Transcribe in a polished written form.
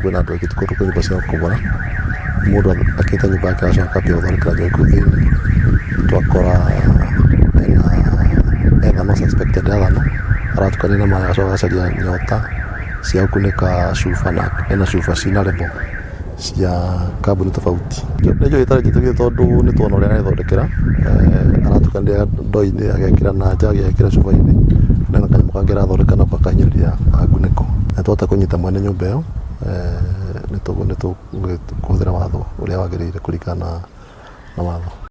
Kuna ndo kitu kutoka kwa sababu kubona muda akita nyumba yake akapi udhorika joy kuzini twakora ena no suspected no aratu kanina maya so asalia nyota cia kuneka shufa na ena shufa sina lebo cia kabuni tofauti ndio itari jitu tondu ni tuona uria ithondekera aratu kandia ndoi-ini agekira na nja agekira shufa-ini na kanyamukangera thondekana kwa kanyiria aguniko na twata kunyita mwene nyumba iyo nĩ tũkũhũthĩra watho ũrĩa wagĩrĩire kũringana na watho.